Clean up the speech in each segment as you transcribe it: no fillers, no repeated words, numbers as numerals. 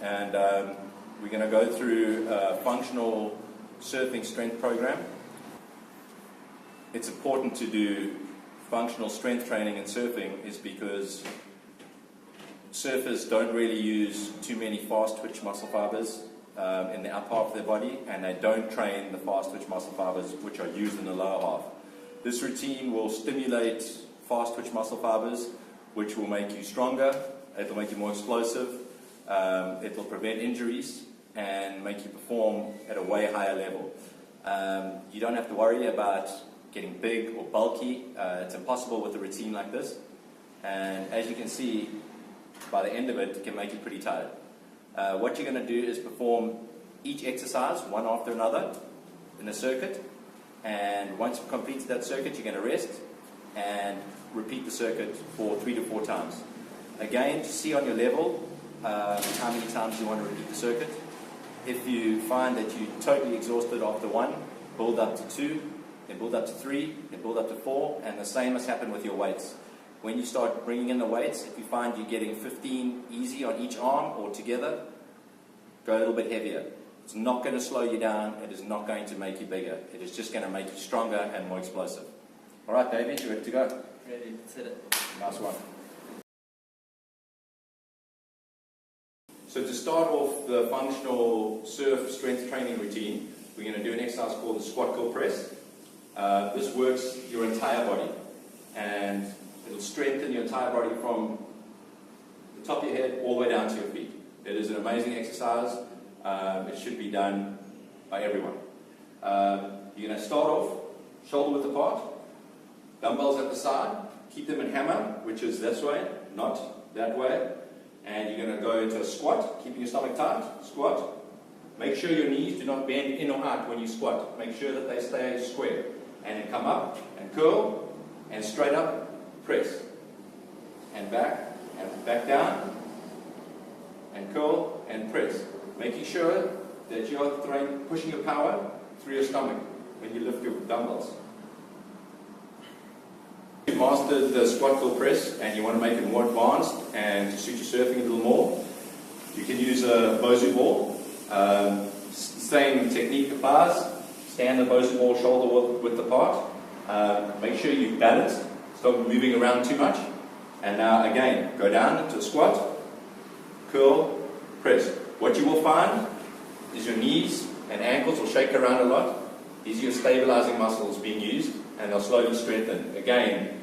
and we're going to go through a functional surfing strength program. It's important to do functional strength training in surfing is because surfers don't really use too many fast twitch muscle fibers in the upper half of their body, and they don't train the fast twitch muscle fibers which are used in the lower half. This routine will stimulate fast twitch muscle fibers, which will make you stronger, it'll make you more explosive, it'll prevent injuries and make you perform at a way higher level. You don't have to worry about getting big or bulky. It's impossible with a routine like this, and as you can see, by the end of it, it can make you pretty tired. What you're going to do is perform each exercise one after another in a circuit, and once you've completed that circuit, you're going to rest and repeat the circuit for 3 to 4 times. Again, to see on your level how many times you want to repeat the circuit. If you find that you're totally exhausted after 1, build up to 2, then build up to 3, then build up to 4, and the same has happened with your weights. When you start bringing in the weights, if you find you're getting 15 easy on each arm or together, go a little bit heavier. It's not going to slow you down, it is not going to make you bigger, it is just going to make you stronger and more explosive. Alright David, you ready to go? Ready, let's hit it. Nice one. So to start off the functional surf strength training routine, we're going to do an exercise called the squat curl press. This works your entire body, and it'll strengthen your entire body from the top of your head all the way down to your feet. It is an amazing exercise. It should be done by everyone. You're going to start off shoulder width apart, dumbbells at the side, keep them in hammer, which is this way, not that way. And you're going to go into a squat, keeping your stomach tight, squat. Make sure your knees do not bend in or out when you squat. Make sure that they stay square. And then come up and curl and straight up, press. And back down and curl and press. Making sure that you are pushing your power through your stomach when you lift your dumbbells. If you've mastered the squat curl press and you want to make it more advanced and to suit your surfing a little more, you can use a BOSU ball. Same technique applies. Stand the BOSU ball shoulder width apart. Make sure you balance. Stop moving around too much. And now again, go down into a squat, curl, press. What you will find is your knees and ankles will shake around a lot. These are your stabilizing muscles being used, and they'll slowly strengthen. Again,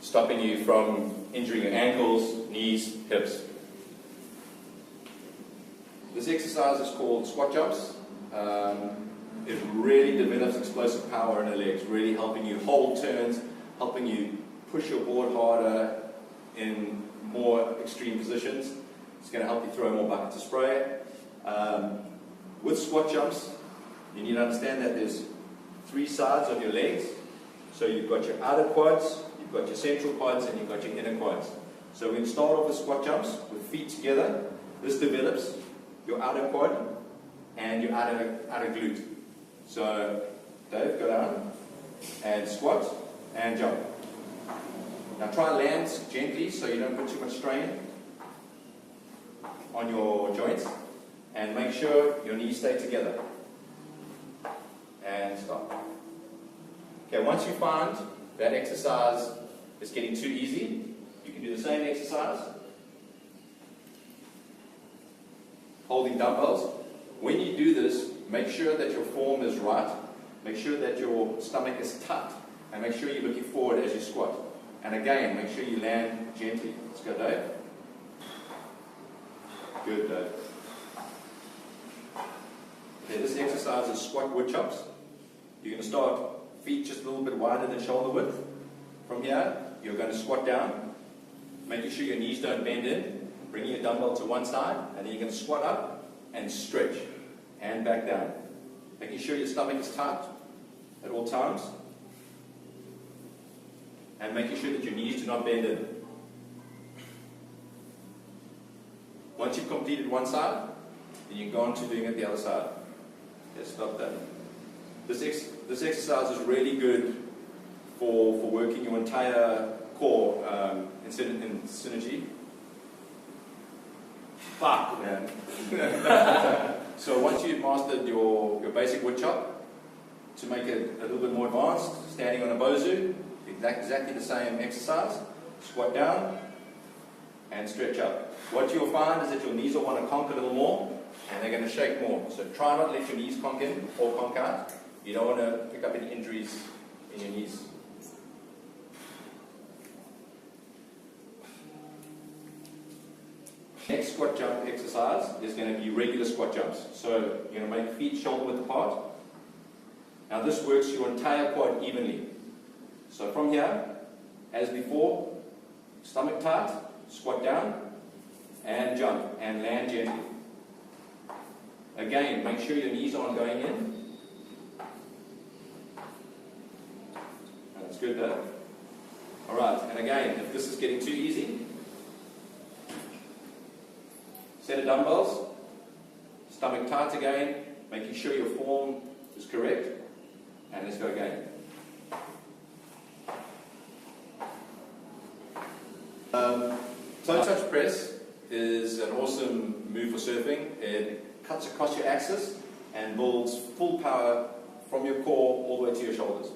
stopping you from injuring your ankles, knees, hips. This exercise is called squat jumps. It really develops explosive power in the legs, really helping you hold turns, helping you push your board harder in more extreme positions. It's going to help you throw more buckets of spray. With squat jumps, you need to understand that there's 3 sides of your legs. So you've got your outer quads, you've got your central quads, and you've got your inner quads. So we're going to start off with squat jumps with feet together. This develops your outer quad and your outer glute. So Dave, go down and squat and jump. Now try and land gently so you don't put too much strain on your joints, and make sure your knees stay together. And stop. Okay, once you find that exercise is getting too easy, you can do the same exercise holding dumbbells. When you do this, make sure that your form is right, make sure that your stomach is tight, and make sure you're looking forward as you squat. And again, make sure you land gently. Let's go, Dave. Good, Dave. Okay, this exercise is squat wood chops. You're going to start feet just a little bit wider than shoulder width. From here, you're going to squat down, making sure your knees don't bend in, bringing your dumbbell to one side, and then you're going to squat up and stretch, and back down. Making sure your stomach is tight at all times, and making sure that your knees do not bend in. Once you've completed one side, then you can go on to doing it the other side. Okay, stop that. This exercise is really good for working your entire core in synergy. Fuck. Yeah. So once you've mastered your basic wood chop, to make it a little bit more advanced, standing on a BOSU, exactly the same exercise. Squat down and stretch up. What you'll find is that your knees will want to conk a little more, and they're going to shake more. So try not to let your knees conk in or conk out. You don't want to pick up any injuries in your knees. Next squat jump exercise is going to be regular squat jumps. So you're going to make feet shoulder width apart. Now this works your entire quad evenly. So from here, as before, stomach tight, squat down, and jump, and land gently. Again, make sure your knees aren't going in. That's good though. Alright, and again, if this is getting too easy, set of dumbbells, stomach tight again, making sure your form is correct, and let's go again. Toe touch press is an awesome move for surfing. It cuts across your axis and builds full power from your core all the way to your shoulders.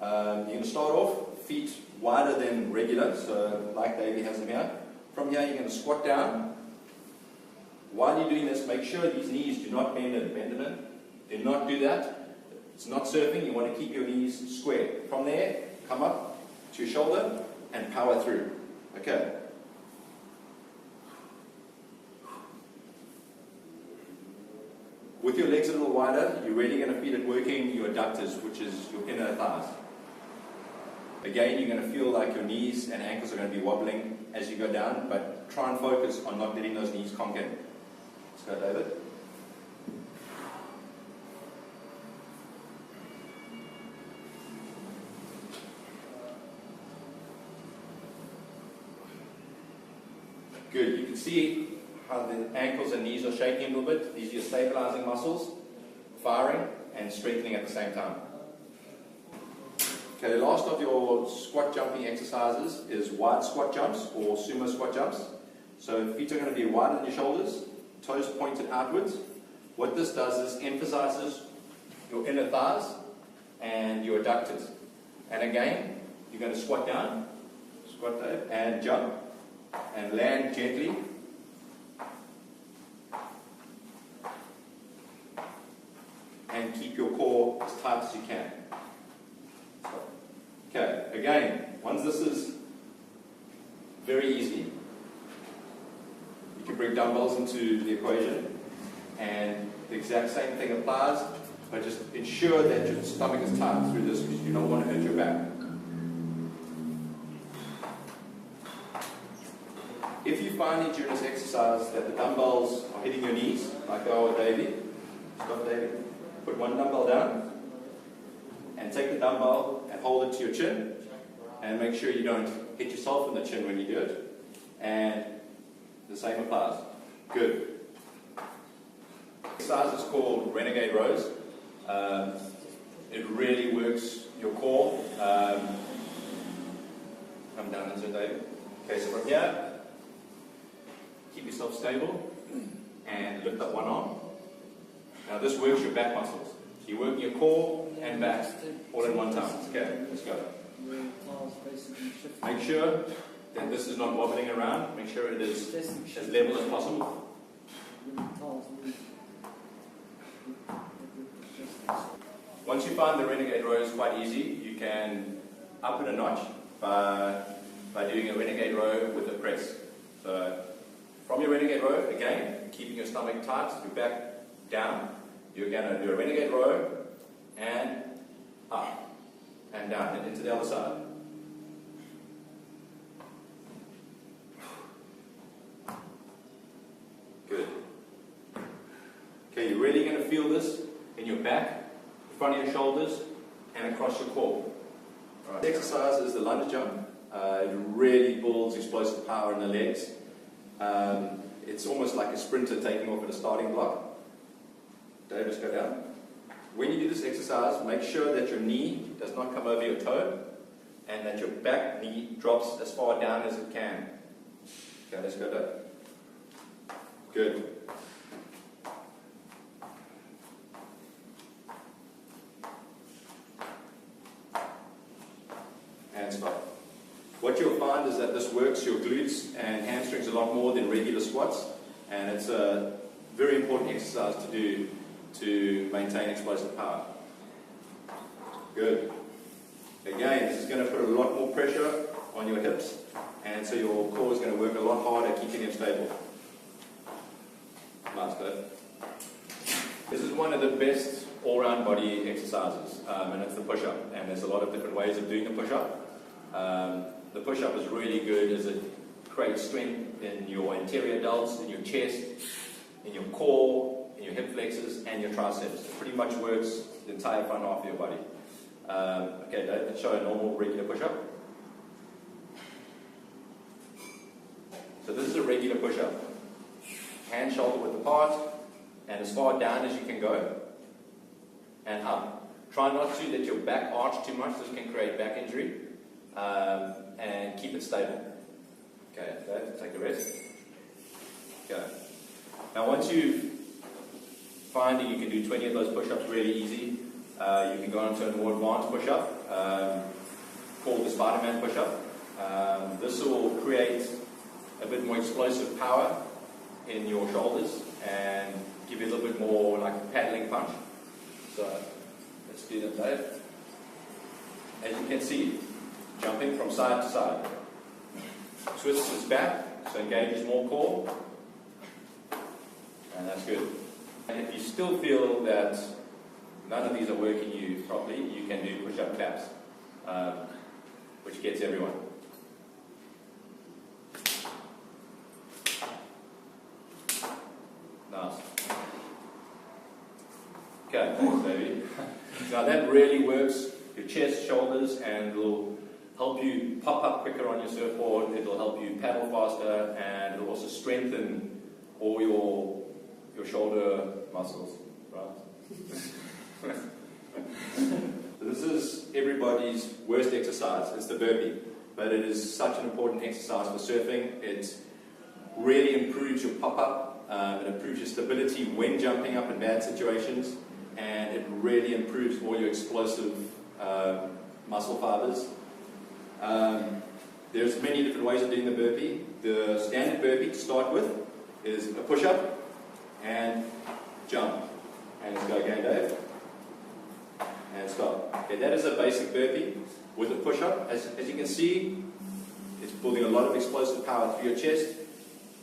You're going to start off feet wider than regular, so like Davey has them here. From here you're going to squat down. While you're doing this, make sure these knees do not bend in. Bend them in. Do not do that. It's not surfing. You want to keep your knees square. From there, come up to your shoulder and power through. Okay. With your legs a little wider, you're really going to feel it working your adductors, which is your inner thighs. Again, you're going to feel like your knees and ankles are going to be wobbling as you go down, but try and focus on not letting those knees conk in. Let's go, David. Good. You can see how the ankles and knees are shaking a little bit. These are your stabilizing muscles, firing and strengthening at the same time. Okay, the last of your squat jumping exercises is wide squat jumps or sumo squat jumps. So feet are going to be wider than your shoulders, toes pointed outwards. What this does is emphasizes your inner thighs and your adductors. And again, you're going to squat down, squat there, and jump, and land gently. And keep your core as tight as you can. Okay, again, once this is very easy, you can bring dumbbells into the equation, and the exact same thing applies, but just ensure that your stomach is tight through this because you don't want to hurt your back. If you find during this exercise that the dumbbells are hitting your knees, like they are with Davey, stop Davey, put one dumbbell down, and take the dumbbell and hold it to your chin, and make sure you don't hit yourself in the chin when you do it, and the same applies. Good. Exercise is called Renegade Rows. It really works your core. Come down into it, David. Okay, so from here, keep yourself stable, and lift up one arm. Now this works your back muscles. So you're working your core and back all in one time. Okay, let's go. Make sure that this is not wobbling around. Make sure it is as level as possible. Once you find the Renegade row is quite easy, you can up it a notch by doing a Renegade row with a press. So from your Renegade row, again, keeping your stomach tight, your back down, you're going to do a Renegade row and up and down and into the other side. Good. Okay, you're really going to feel this in your back, in front of your shoulders, and across your core. Right. This exercise is the lunge jump. It really builds explosive power in the legs. It's almost like a sprinter taking off at a starting block. Dave, just go down. When you do this exercise, make sure that your knee does not come over your toe and that your back knee drops as far down as it can. Okay, let's go down. Good. And stop. What you'll find is that this works your glutes and hamstrings a lot more than regular squats, and it's a very important exercise to do to maintain explosive power. Good. Again, this is going to put a lot more pressure on your hips, and so your core is going to work a lot harder keeping them stable. Nice, good. This is one of the best all-round body exercises, and it's the push-up, and there's a lot of different ways of doing the push-up. The push-up is really good as it creates strength in your anterior delts, in your chest, in your core, in your hip flexors, and your triceps. It pretty much works the entire front half of your body. Okay, Dave, let's show a normal regular push-up. So this is a regular push-up. Hand shoulder width apart, and as far down as you can go, and up. Try not to let your back arch too much, this can create back injury, and keep it stable. Okay, Dave, take a rest. Okay. Now once you find that you can do 20 of those push-ups really easy, you can go on to a more advanced push-up called the Spider-Man push-up. This will create a bit more explosive power in your shoulders and give you a little bit more like a paddling punch. So let's do that, Dave. As you can see, jumping from side to side. Twists back, so engages more core. And that's good. And if you still feel that none of these are working you properly, you can do push-up claps, which gets everyone. Nice. Okay, thanks, baby. Now that really works your chest, shoulders, and will help you pop up quicker on your surfboard. It'll help you paddle faster, and it'll also strengthen all your shoulder muscles, right? So this is everybody's worst exercise. It's the burpee, but it is such an important exercise for surfing. It really improves your pop-up. It improves your stability when jumping up in bad situations, and it really improves all your explosive muscle fibers. There's many different ways of doing the burpee. The standard burpee to start with is a push-up and jump. And let's go again, Dave. And stop. Okay, that is a basic burpee with a push-up. As you can see, it's building a lot of explosive power through your chest,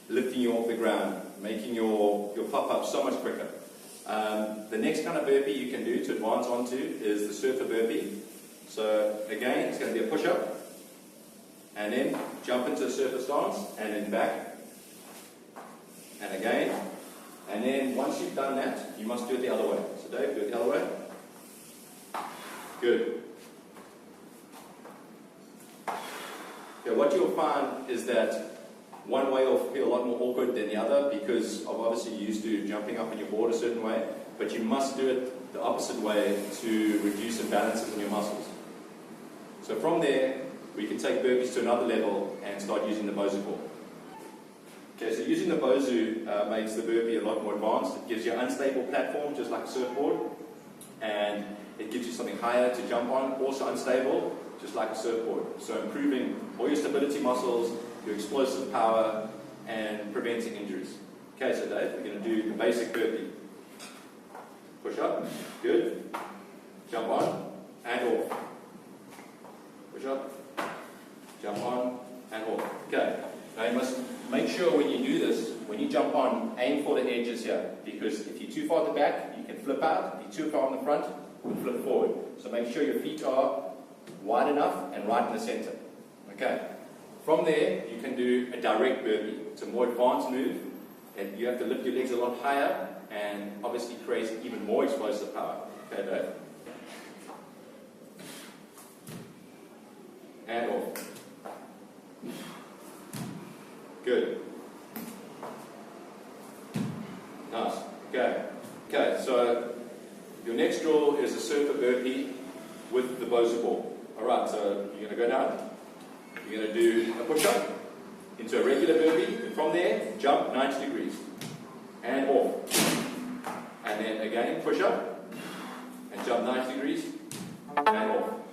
lifting you off the ground, making your pop-up so much quicker. The next kind of burpee you can do to advance onto is the surfer burpee. So again, it's going to be a push-up, and then jump into a surfer stance, and then back, and again, and then once you've done that, you must do it the other way. So Dave, do it the other way. Good. Okay, what you'll find is that one way will feel a lot more awkward than the other because of obviously you're used to jumping up on your board a certain way, but you must do it the opposite way to reduce imbalances in your muscles. So from there, we can take burpees to another level and start using the BOSU ball. Okay, so using the BOSU makes the burpee a lot more advanced. It gives you an unstable platform, just like a surfboard, and it gives you something higher to jump on, also unstable, just like a surfboard. So improving all your stability muscles, your explosive power, and preventing injuries. Okay, so Dave, we're going to do the basic burpee. Push up, good. Jump on, and off. Push up, jump on, and off. Okay, now you must make sure when you do this, when you jump on, aim for the edges here, because if you're too far at the back, you can flip out. If you're too far on the front, you can flip forward. So make sure your feet are wide enough and right in the center. Okay. From there, you can do a direct burpee. It's a more advanced move, and you have to lift your legs a lot higher, and obviously creates even more explosive power. Okay, Dave. And off. Good. Nice. Okay. Okay, so your next drill is a surfer burpee with the BOSU ball. Alright, so you're going to go down. You're going to do a push-up into a regular burpee, and from there, jump 90 degrees. and off. And then again, push up, and jump 90 degrees, and off.